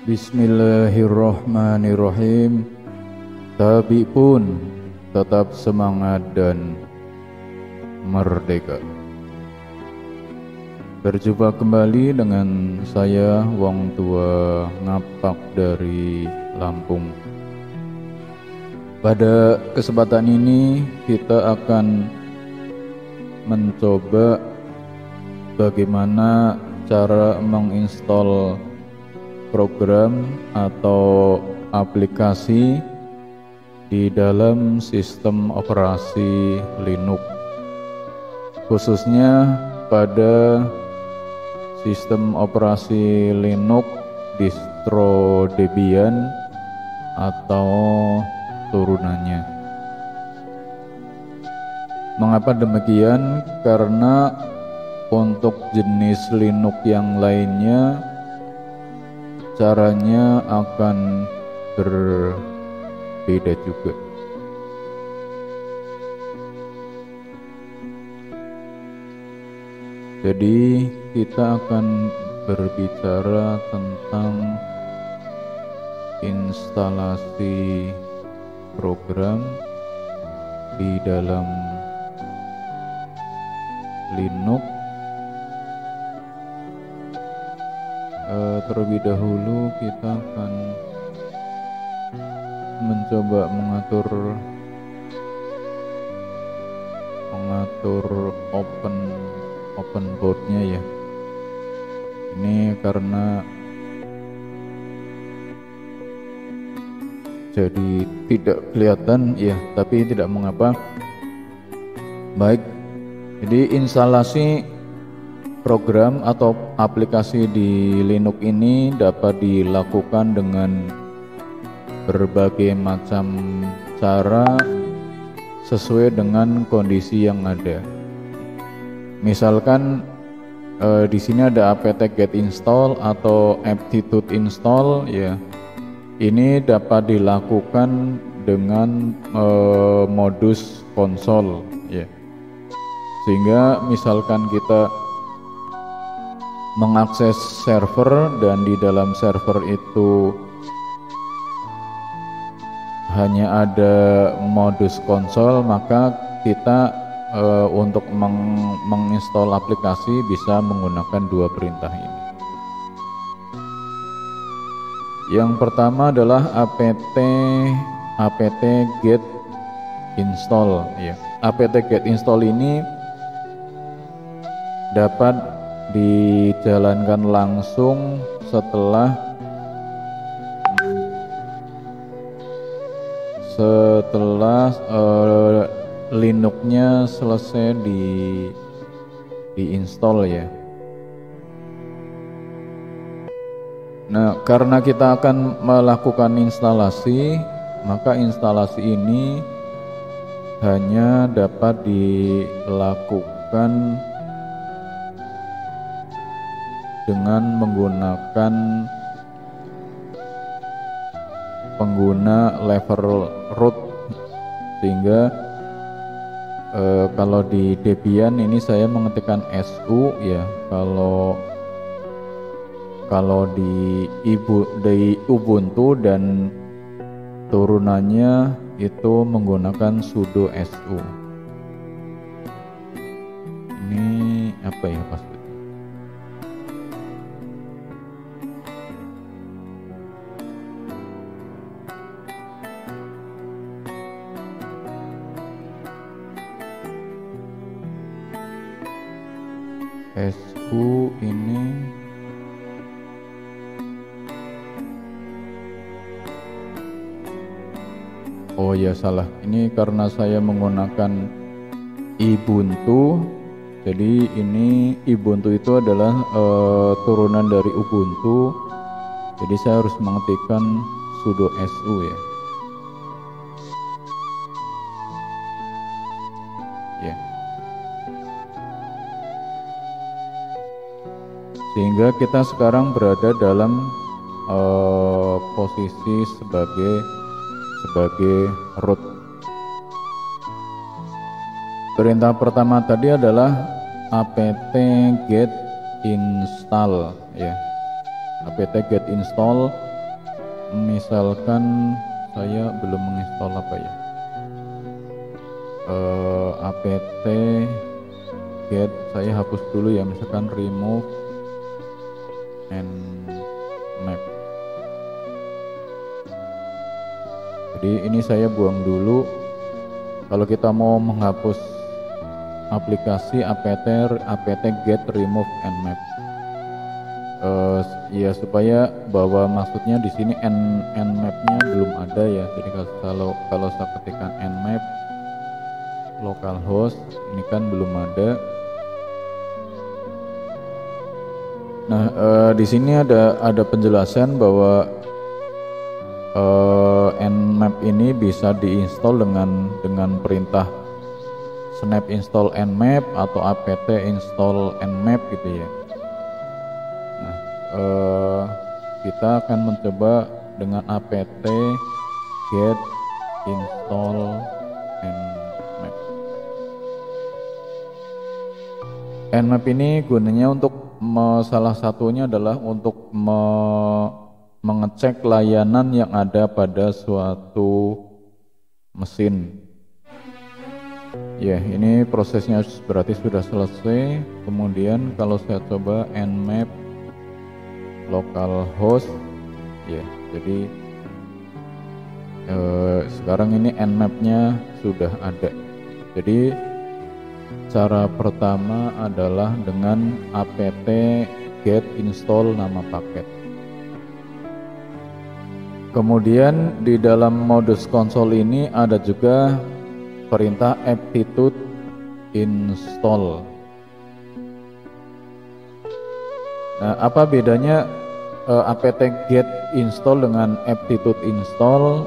Bismillahirrahmanirrahim. Tapi pun tetap semangat dan merdeka. Berjumpa kembali dengan saya Wong Tua Ngapak dari Lampung. Pada kesempatan ini kita akan mencoba bagaimana cara menginstal program atau aplikasi di dalam sistem operasi Linux, khususnya pada sistem operasi Linux distro Debian atau turunannya. Mengapa demikian? Karena untuk jenis Linux yang lainnya caranya akan berbeda juga. Jadi kita akan berbicara tentang instalasi program di dalam Linux. Terlebih dahulu kita akan mencoba mengatur open boardnya ya. Ini karena jadi tidak kelihatan ya, tapi tidak mengapa. Baik, jadi instalasi program atau aplikasi di Linux ini dapat dilakukan dengan berbagai macam cara sesuai dengan kondisi yang ada. Misalkan di sini ada apt-get install atau aptitude install ya. Ini dapat dilakukan dengan modus konsol ya. Sehingga misalkan kita mengakses server dan di dalam server itu hanya ada modus konsol, maka kita untuk menginstal aplikasi bisa menggunakan dua perintah ini. Yang pertama adalah apt-get install ya. Apt-get install ini dapat dijalankan langsung setelah Linux-nya selesai diinstal ya. Nah, karena kita akan melakukan instalasi, maka instalasi ini hanya dapat dilakukan dengan menggunakan pengguna level root, sehingga kalau di Debian ini saya mengetikkan su ya, kalau di Ubuntu dan turunannya itu menggunakan sudo su. Ini apa ya pasti? su ini oh ya salah, ini karena saya menggunakan Ubuntu, jadi ini Ubuntu itu adalah turunan dari Ubuntu, jadi saya harus mengetikkan sudo su ya. Sehingga kita sekarang berada dalam posisi sebagai root. Perintah pertama tadi adalah apt-get install ya. apt-get install misalkan saya belum menginstall apa ya, apt get, saya hapus dulu ya, misalkan remove nmap. Jadi ini saya buang dulu. Kalau kita mau menghapus aplikasi apt get remove nmap, ya supaya bahwa maksudnya di sini nmap-nya belum ada ya. Jadi kalau saya ketikkan nmap localhost, ini kan belum ada. Nah, di sini ada penjelasan bahwa nmap ini bisa diinstal dengan perintah snap install nmap atau apt install nmap gitu ya. Nah, kita akan mencoba dengan apt get install nmap. Nmap ini gunanya untuk salah satunya adalah untuk mengecek layanan yang ada pada suatu mesin. Ya, ini prosesnya berarti sudah selesai. Kemudian kalau saya coba nmap localhost, ya, jadi sekarang ini nmap-nya sudah ada. Jadi cara pertama adalah dengan apt get install nama paket. Kemudian di dalam modus konsol ini ada juga perintah aptitude install. Nah, apa bedanya apt get install dengan aptitude install?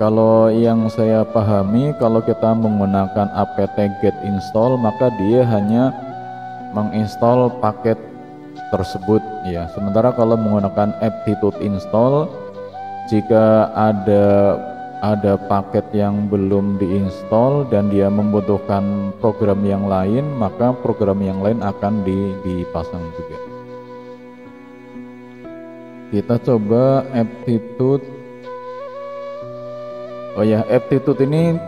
Kalau yang saya pahami, kalau kita menggunakan apt get install, maka dia hanya menginstal paket tersebut ya. Sementara kalau menggunakan aptitude install, jika ada paket yang belum diinstal dan dia membutuhkan program yang lain, maka program yang lain akan dipasang juga. Kita coba aptitude. Oh ya, aptitude ini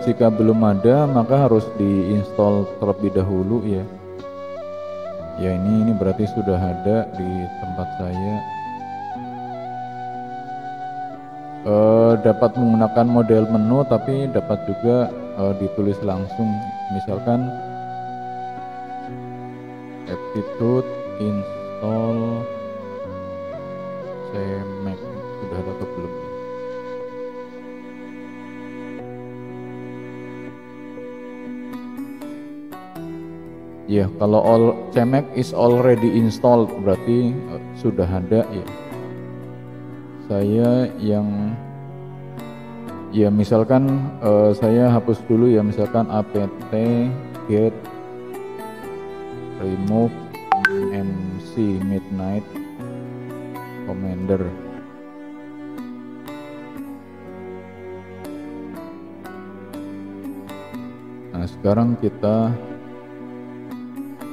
jika belum ada maka harus diinstal terlebih dahulu ya. Ya, ini berarti sudah ada di tempat saya. Dapat menggunakan model menu, tapi dapat juga ditulis langsung, misalkan aptitude install cmake. Sudah ada atau belum? Ya, kalau cmake is already installed berarti sudah ada ya. Saya yang ya misalkan saya hapus dulu ya, misalkan apt get remove mc midnight commander. Nah, sekarang kita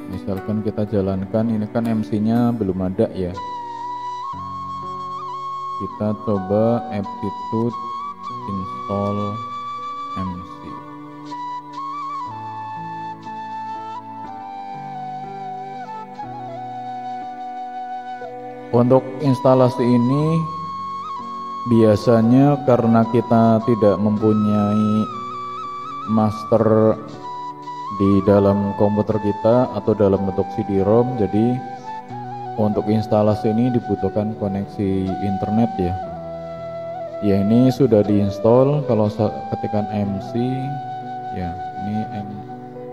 misalkan kita jalankan, ini kan MC-nya belum ada ya. Kita coba aptitude install MC. Untuk instalasi ini biasanya karena kita tidak mempunyai master di dalam komputer kita atau dalam bentuk CD-ROM, jadi untuk instalasi ini dibutuhkan koneksi internet ya. Ya, ini sudah diinstal. Kalau ketikkan MC ya, ini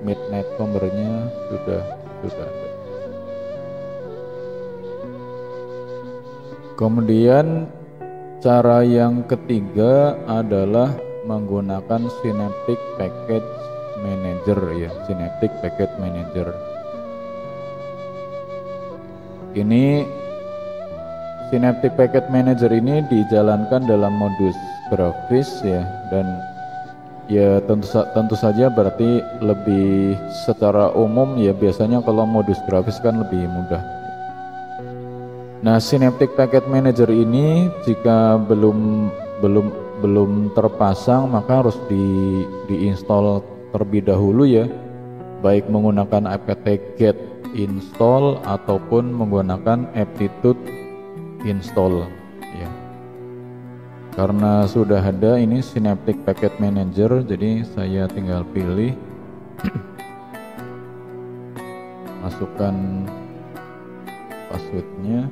midnight commander-nya sudah ada. Kemudian cara yang ketiga adalah menggunakan Synaptic Package Manager ya, Synaptic Package Manager. Ini Synaptic Package Manager ini dijalankan dalam modus grafis ya, dan ya tentu saja berarti lebih secara umum ya, biasanya kalau modus grafis kan lebih mudah. Nah, Synaptic Package Manager ini jika belum terpasang maka harus diinstall terlebih dahulu ya, baik menggunakan apt-get install ataupun menggunakan aptitude install ya. Karena sudah ada ini Synaptic Package Manager, jadi saya tinggal pilih masukkan passwordnya.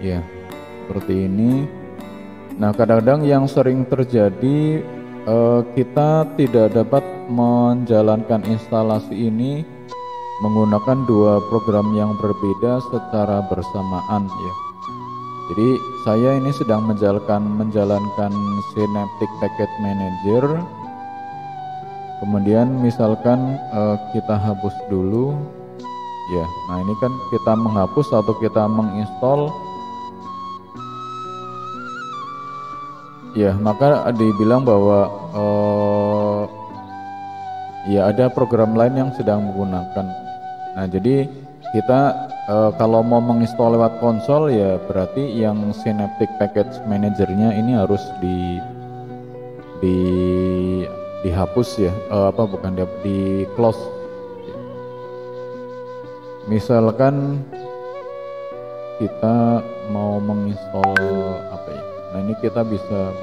Ya, seperti ini. Nah, kadang-kadang yang sering terjadi kita tidak dapat menjalankan instalasi ini menggunakan dua program yang berbeda secara bersamaan ya. Jadi saya ini sedang menjalankan Synaptic Package Manager. Kemudian misalkan kita hapus dulu ya. Nah, ini kan kita menghapus atau kita menginstall ya, maka dibilang bahwa ya ada program lain yang sedang menggunakan. Nah, jadi kita kalau mau menginstall lewat konsol ya berarti yang Synaptic Package Manager-nya ini harus dihapus ya, di close. Misalkan kita mau menginstall apa ya? Nah, ini kita bisa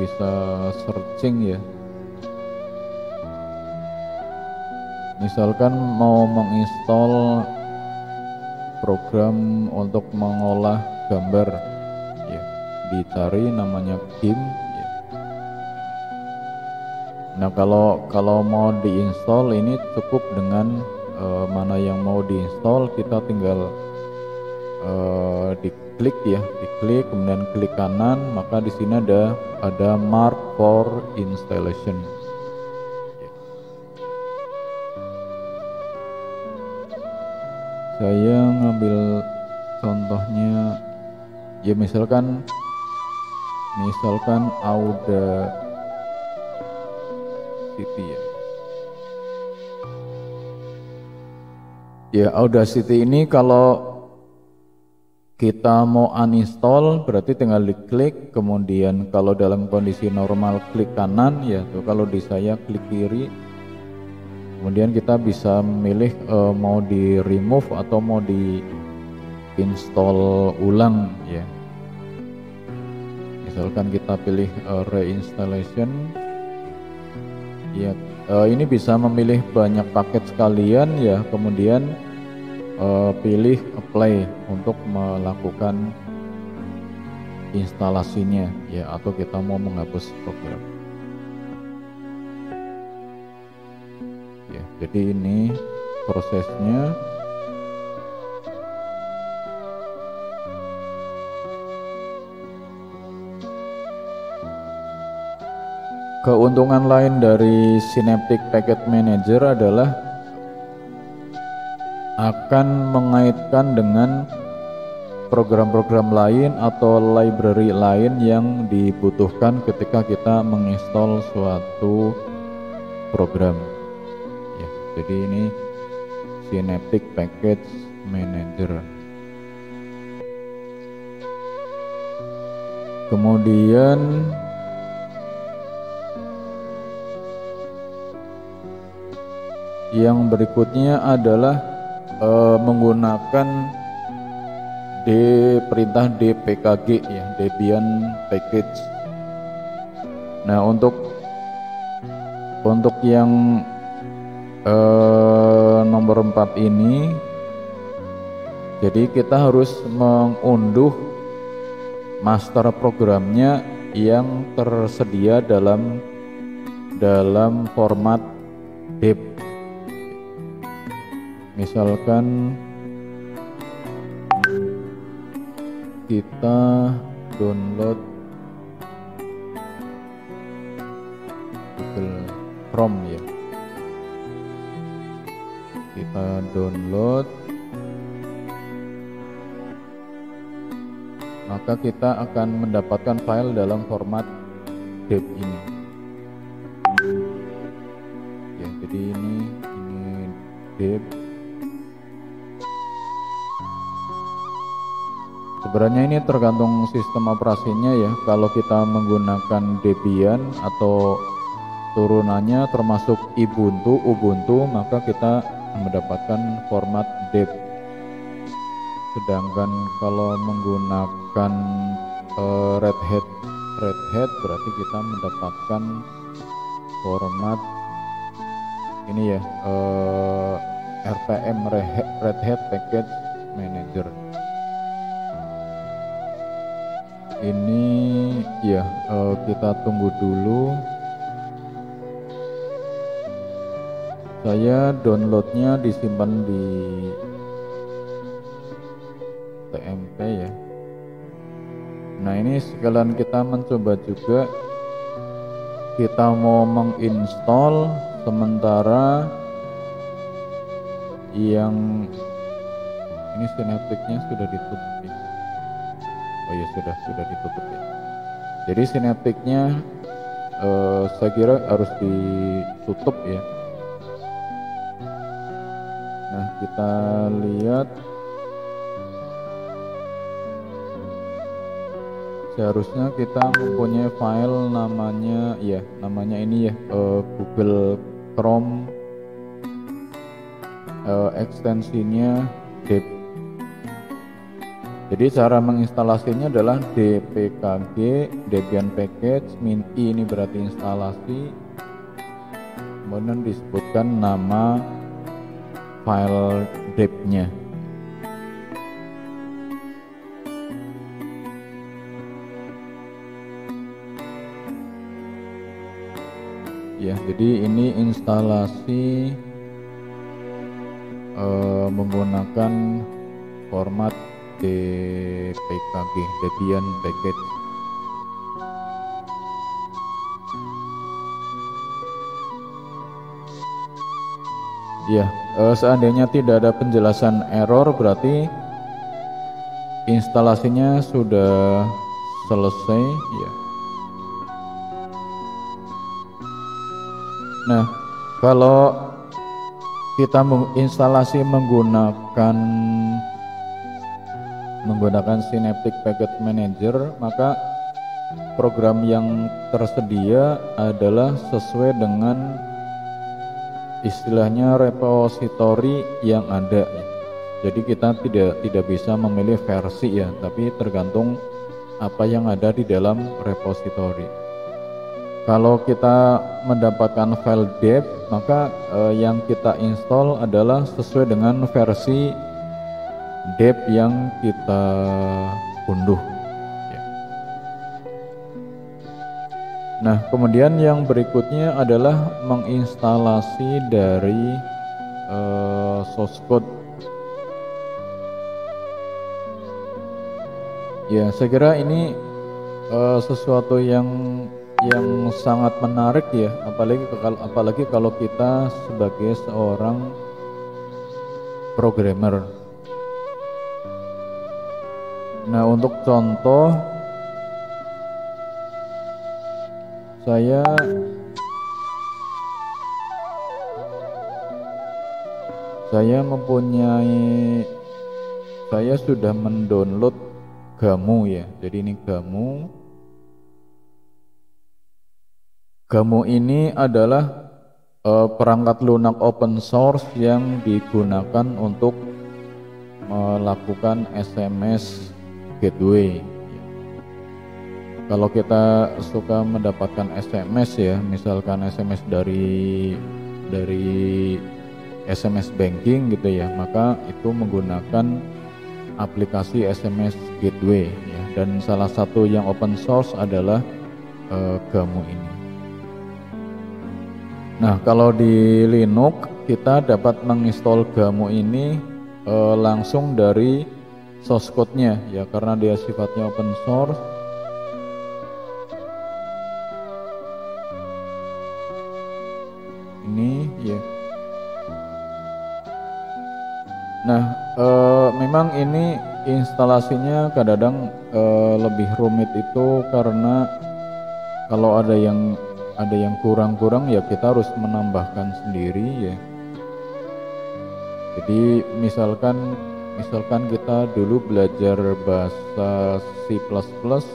searching ya. Misalkan mau menginstall program untuk mengolah gambar ya, dicari namanya GIMP ya. Nah, kalau mau diinstall ini cukup dengan mana yang mau diinstall, kita tinggal diklik ya, diklik kemudian klik kanan, maka di sini ada mark for installation. Saya ngambil contohnya ya, misalkan Audacity ya. Ya, Audacity ini kalau kita mau uninstall berarti tinggal diklik, kemudian kalau dalam kondisi normal klik kanan ya tuh, kalau di saya klik kiri. Kemudian kita bisa memilih mau di remove atau mau di install ulang ya. Misalkan kita pilih reinstallation ya, ini bisa memilih banyak paket sekalian ya, kemudian pilih apply untuk melakukan instalasinya ya, atau kita mau menghapus program. Jadi ini prosesnya. Keuntungan lain dari Synaptic Package Manager adalah akan mengaitkan dengan program-program lain atau library lain yang dibutuhkan ketika kita menginstall suatu program. Jadi ini Synaptic Package Manager. Kemudian yang berikutnya adalah menggunakan perintah dpkg ya, Debian Package. Nah, untuk yang nomor 4 ini, jadi kita harus mengunduh master programnya yang tersedia dalam format deb. Misalkan kita download Google Chrome ya, kita download, maka kita akan mendapatkan file dalam format deb ini ya. Jadi ini deb. Sebenarnya ini tergantung sistem operasinya ya. Kalau kita menggunakan Debian atau turunannya termasuk Ubuntu, maka kita mendapatkan format deb. Sedangkan kalau menggunakan Red Hat berarti kita mendapatkan format ini ya, RPM, Red Hat Package Manager. Ini ya, kita tunggu dulu. Saya downloadnya disimpan di TMP ya. Nah, ini sekalian kita mencoba juga, kita mau menginstall sementara yang ini Synaptic-nya sudah ditutup ya. Oh ya, sudah ditutup ya. Jadi Synaptic-nya saya kira harus ditutup ya. Nah, kita lihat seharusnya kita mempunyai file namanya ini ya, Google Chrome, ekstensinya deb. Jadi cara menginstalasinya adalah dpkg debian package -i, ini berarti instalasi, kemudian disebutkan nama file deb-nya. Ya, jadi ini instalasi menggunakan format dpkg debian package. Ya, seandainya tidak ada penjelasan error berarti instalasinya sudah selesai ya. Nah, kalau kita menginstalasi menggunakan Synaptic Package Manager, maka program yang tersedia adalah sesuai dengan istilahnya repository yang ada ya. Jadi kita tidak bisa memilih versi ya, tapi tergantung apa yang ada di dalam repository. Kalau kita mendapatkan file deb, maka yang kita install adalah sesuai dengan versi deb yang kita unduh ya. Nah, kemudian yang berikutnya adalah menginstalasi dari source code. Ya, saya kira ini sesuatu yang sangat menarik ya, apalagi kalau kita sebagai seorang programmer. Nah, untuk contoh saya sudah mendownload Gamu ya. Jadi ini Gamu ini adalah perangkat lunak open source yang digunakan untuk melakukan SMS gateway. Kalau kita suka mendapatkan SMS ya, misalkan SMS dari SMS banking gitu ya, maka itu menggunakan aplikasi SMS gateway ya, dan salah satu yang open source adalah Gamu ini. Nah, kalau di Linux kita dapat menginstal Gamu ini langsung dari source code-nya ya, karena dia sifatnya open source. Ini ya. Nah, memang ini instalasinya kadang-kadang lebih rumit itu karena kalau ada yang kurang-kurang ya kita harus menambahkan sendiri ya. Jadi misalkan kita dulu belajar bahasa C++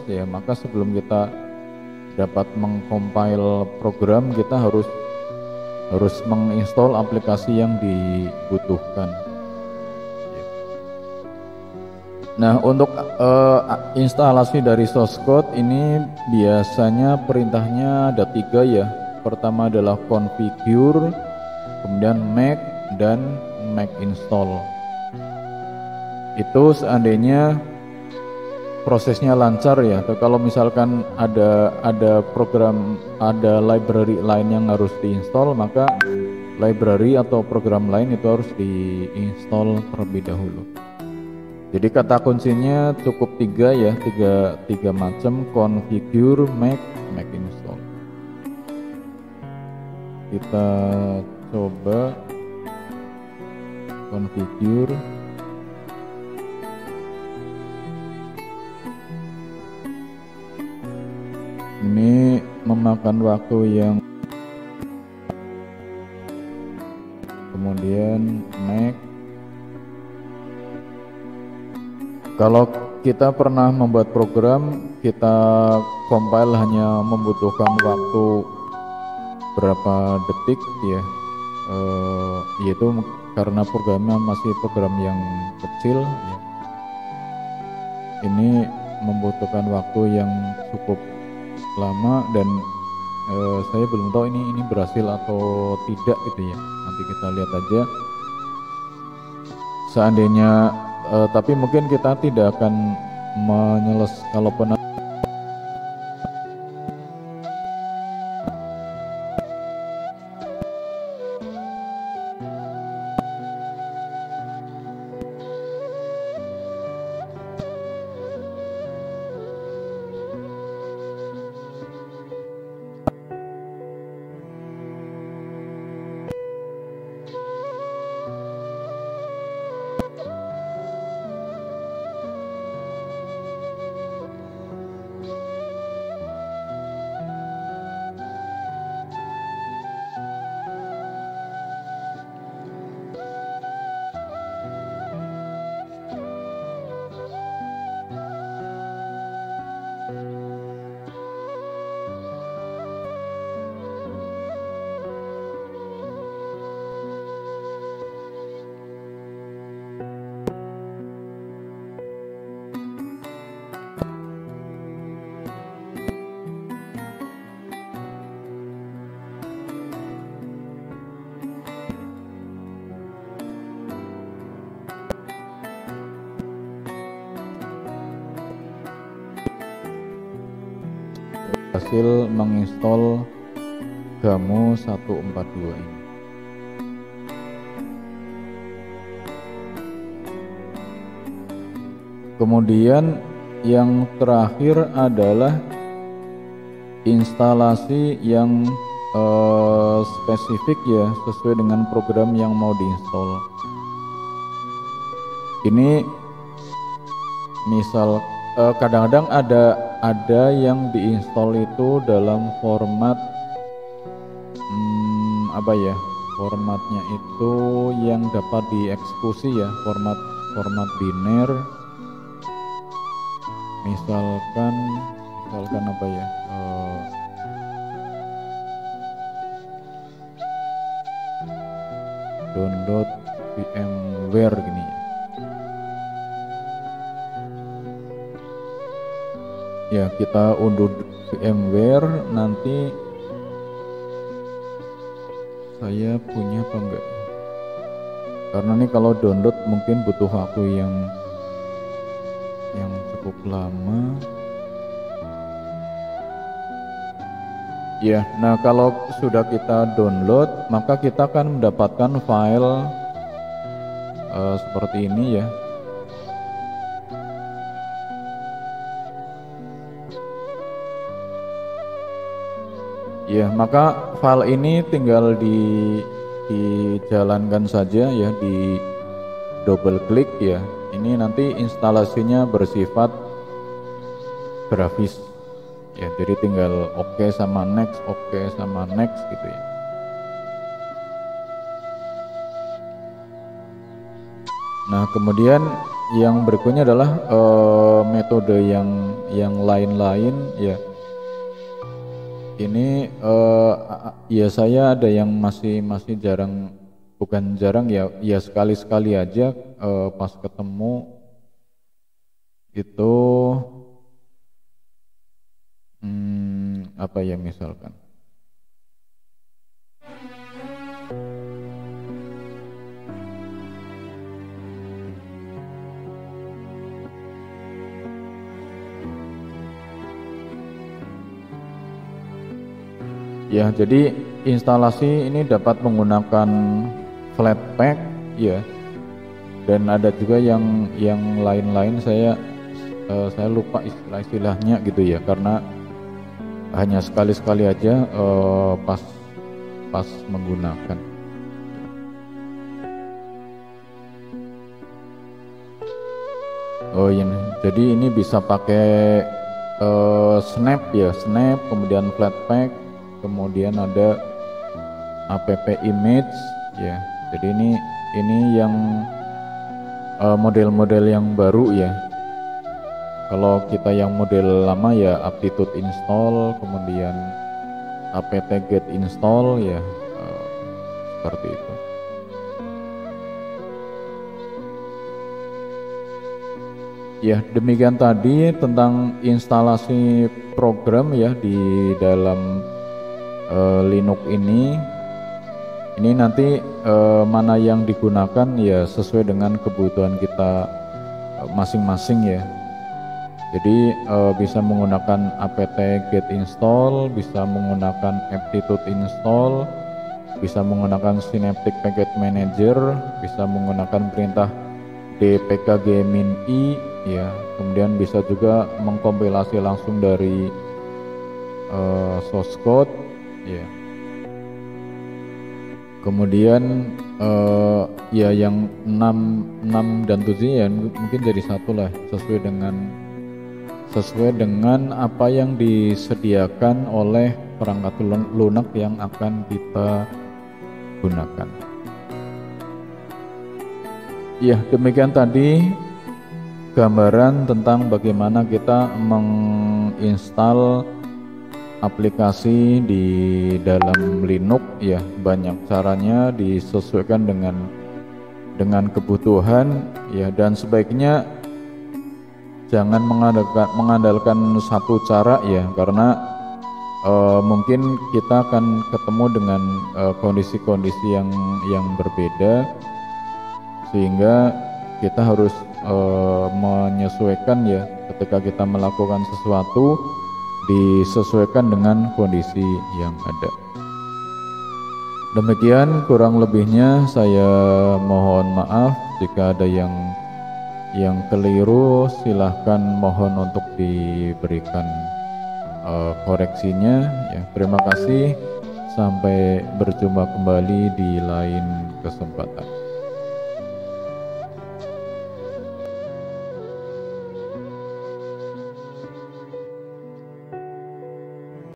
ya, maka sebelum kita dapat mengcompile program kita harus menginstall aplikasi yang dibutuhkan. Nah, untuk instalasi dari source code ini biasanya perintahnya ada 3 ya. Pertama adalah configure, kemudian make, dan make install. Itu seandainya prosesnya lancar ya. Atau kalau misalkan ada program, ada library lain yang harus diinstal, maka library atau program lain itu harus diinstal terlebih dahulu. Jadi kata kuncinya cukup 3 ya, tiga macam: configure, make install. Kita coba configure. Ini memakan waktu yang, kemudian make. Kalau kita pernah membuat program, kita compile hanya membutuhkan waktu berapa detik ya, yaitu karena programnya masih program yang kecil ya. Ini membutuhkan waktu yang cukup lama dan saya belum tahu ini berhasil atau tidak gitu ya. Nanti kita lihat aja. Seandainya tapi mungkin kita tidak akan kalaupun berhasil menginstall Gamu 142 ini. Kemudian yang terakhir adalah instalasi yang spesifik ya, sesuai dengan program yang mau diinstal. Ini misal kadang-kadang ada yang diinstal itu dalam format apa ya, formatnya itu yang dapat dieksekusi ya, format biner. Misalkan apa ya, download VMware gini ya, kita unduh VMware. Nanti saya punya apa enggak, karena nih kalau download mungkin butuh waktu yang cukup lama ya. Nah, kalau sudah kita download, maka kita akan mendapatkan file seperti ini ya. Ya, maka file ini tinggal dijalankan saja ya, di double klik ya. Ini nanti instalasinya bersifat grafis ya. Jadi tinggal oke sama next, oke sama next gitu ya. Nah, kemudian yang berikutnya adalah metode yang lain-lain ya. Ini ya saya ada yang masih jarang, bukan jarang ya, ya sekali-sekali aja pas ketemu itu apa ya misalkan. Ya, jadi instalasi ini dapat menggunakan Flatpak ya. Dan ada juga yang lain-lain saya lupa istilah-istilahnya gitu ya, karena hanya sekali-sekali aja pas menggunakan. Oh iya, jadi ini bisa pakai Snap ya, Snap, kemudian Flatpak, kemudian ada app image ya. Jadi ini yang model-model yang baru ya. Kalau kita yang model lama ya aptitude install, kemudian apt-get install ya, seperti itu. Ya, demikian tadi tentang instalasi program ya di dalam Linux ini. Ini nanti mana yang digunakan ya sesuai dengan kebutuhan kita masing-masing ya. Jadi bisa menggunakan apt-get install, bisa menggunakan aptitude install, bisa menggunakan Synaptic Package Manager, bisa menggunakan perintah dpkg-min-i ya. Kemudian bisa juga mengkompilasi langsung dari source code ya. Kemudian ya yang 6 dan 7 ya mungkin jadi satu lah, sesuai dengan apa yang disediakan oleh perangkat lunak yang akan kita gunakan. Ya, demikian tadi gambaran tentang bagaimana kita menginstal aplikasi di dalam Linux ya. Banyak caranya, disesuaikan dengan kebutuhan ya, dan sebaiknya jangan mengandalkan satu cara ya, karena mungkin kita akan ketemu dengan kondisi-kondisi yang berbeda, sehingga kita harus menyesuaikan ya. Ketika kita melakukan sesuatu, disesuaikan dengan kondisi yang ada. Demikian kurang lebihnya, saya mohon maaf jika ada yang keliru. Silahkan mohon untuk diberikan koreksinya ya. Terima kasih, sampai berjumpa kembali di lain kesempatan.